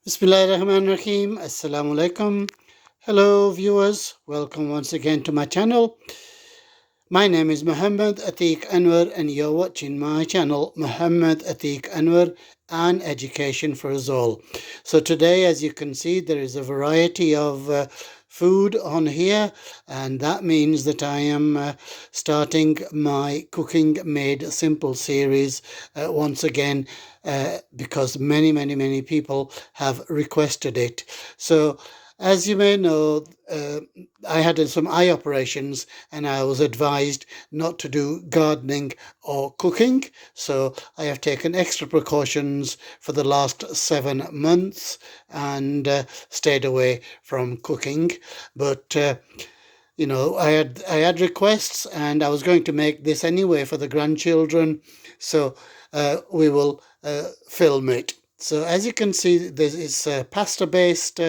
Bismillahirrahmanirrahim. Assalamu alaikum. Hello, viewers. Welcome once again to my channel. My name is Muhammad Atiq Anwar, and you're watching my channel, Muhammad Atiq Anwar, and Education for Us All. So today, as you can see, there is a variety of food on here, and that means that I am starting my Cooking Made Simple series once again because many people have requested it. So as you may know, I had some eye operations and I was advised not to do gardening or cooking. So I have taken extra precautions for the last 7 months and stayed away from cooking. But I had requests and I was going to make this anyway for the grandchildren. So we will film it. So as you can see, this is a pasta-based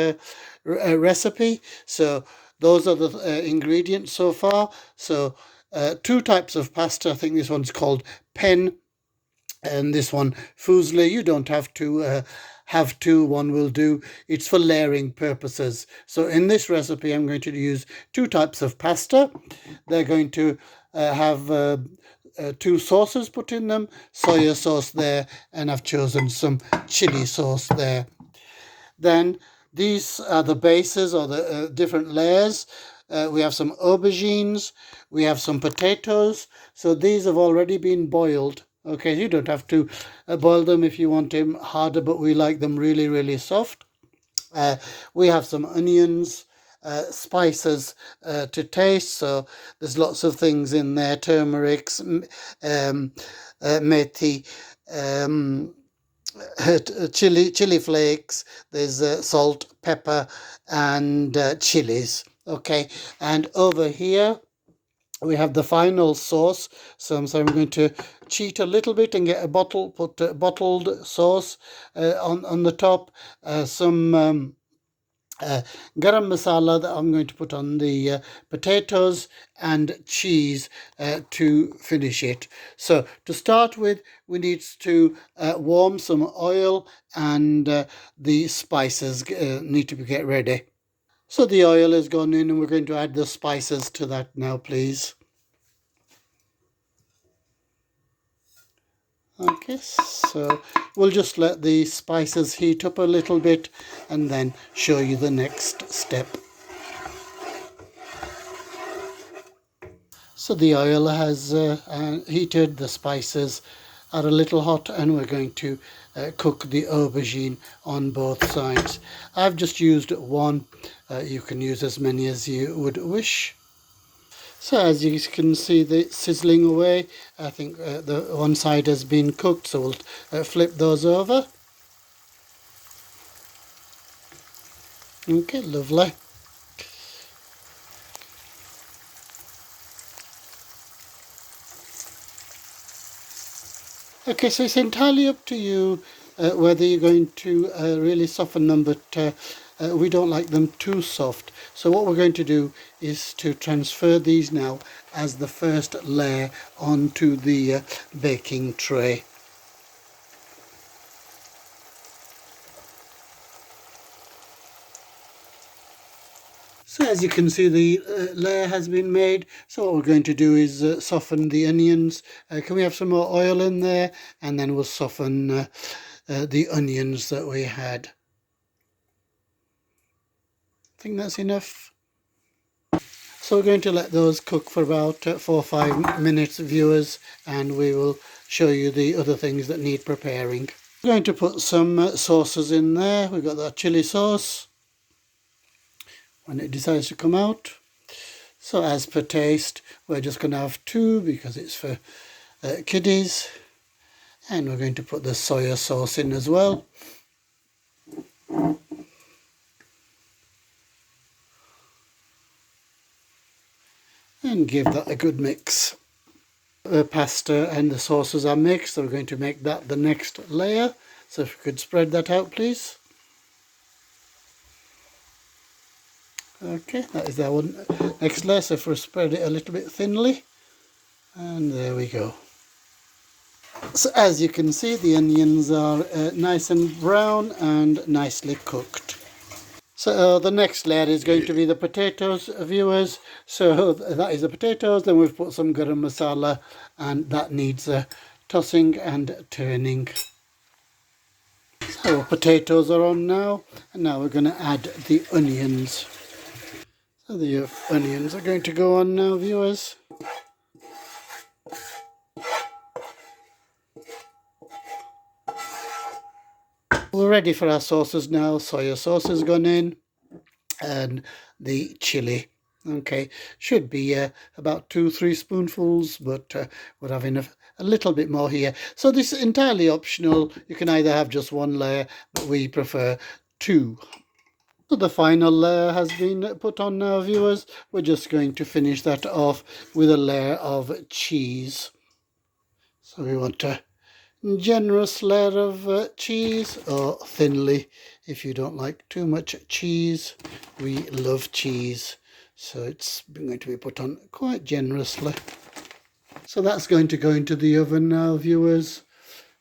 recipe. So those are the ingredients so far. So two types of pasta. I think this one's called pen and this one fusilli. You don't have to have two, one will do. It's for layering purposes. So in this recipe I'm going to use two types of pasta. They're going to have two sauces put in them, soya sauce there, and I've chosen some chili sauce there. Then these are the bases or the different layers. We have some aubergines, we have some potatoes. So these have already been boiled. Okay, you don't have to boil them if you want them harder, but we like them really soft. We have some onions, spices to taste. So there's lots of things in there: turmeric, methi, um, chili flakes. There's salt, pepper, and chilies. Okay, and over here we have the final sauce. So I'm going to cheat a little bit and get a put bottled sauce on the top. Some garam masala that I'm going to put on the potatoes and cheese to finish it. So to start with, we need to warm some oil, and the spices need to get ready. So the oil has gone in and we're going to add the spices to that now, please. Okay, so we'll just let the spices heat up a little bit and then show you the next step. So the oil has heated, the spices are a little hot, and we're going to cook the aubergine on both sides. I've just used one. You can use as many as you would wish. So as you can see, the sizzling away. I think the one side has been cooked, so we'll flip those over. Okay, lovely. Okay, so it's entirely up to you whether you're going to really soften them, but we don't like them too soft. So what we're going to do is to transfer these now as the first layer onto the baking tray. So as you can see, the layer has been made. So what we're going to do is soften the onions. Can we have some more oil in there? And then we'll soften the onions that we had. I think that's enough. So we're going to let those cook for about 4 or 5 minutes, viewers, and we will show you the other things that need preparing. We're going to put some sauces in there. We've got that chili sauce when it decides to come out. So as per taste, we're just going to have 2 because it's for kiddies. And we're going to put the soya sauce in as well. And give that a good mix. The pasta and the sauces are mixed, so we're going to make that the next layer. So if you could spread that out, please. Okay, that is our next layer. So if we spread it a little bit thinly, and there we go. So as you can see, the onions are nice and brown and nicely cooked. So the next layer is going to be the potatoes, viewers. So that is the potatoes. Then we've put some garam masala, and that needs tossing and turning. So potatoes are on now, and now we're going to add the onions. So the onions are going to go on now, viewers. We're ready for our sauces now. Soya sauce has gone in, and the chili. Okay, should be about 2-3 spoonfuls, but we're having a little bit more here. So this is entirely optional. You can either have just one layer, but we prefer two. So the final layer has been put on now, viewers. We're just going to finish that off with a layer of cheese. So we want a generous layer of cheese, or thinly if you don't like too much cheese. We love cheese, so it's going to be put on quite generously. So that's going to go into the oven now, viewers.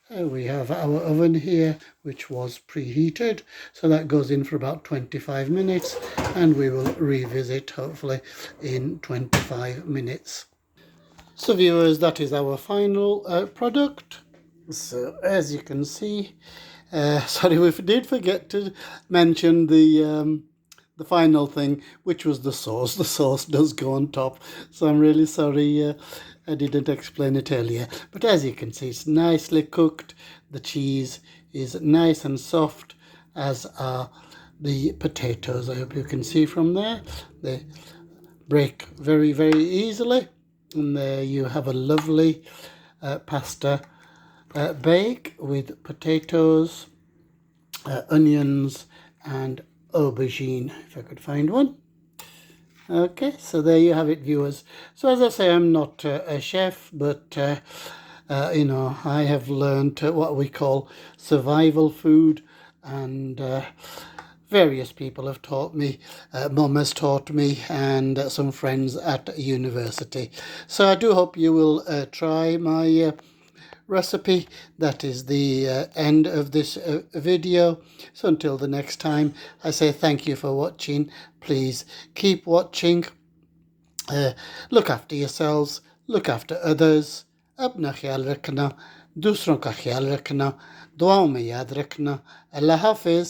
We have our oven here, which was preheated, so that goes in for about 25 minutes, and we will revisit hopefully in 25 minutes. So viewers, that is our final product. So as you can see, sorry, we did forget to mention the final thing, which was the sauce. The sauce does go on top, so I'm really sorry I didn't explain it earlier. But as you can see, it's nicely cooked. The cheese is nice and soft, as are the potatoes. I hope you can see from there. They break very, very easily. And there you have a lovely pasta bake with potatoes, onions and aubergine, if I could find one. Okay, so there you have it, viewers. So as I say, I'm not a chef, but you know, I have learned what we call survival food, and various people have taught me. Mum has taught me, and some friends at university. So I do hope you will try my recipe. That is the end of this video. So until the next time, I say thank you for watching. Please keep watching. Look after yourselves, look after others. अपना ख्याल रखना, दूसरों का ख्याल रखना, दुआओं में याद रखना. अल्लाह हाफिज.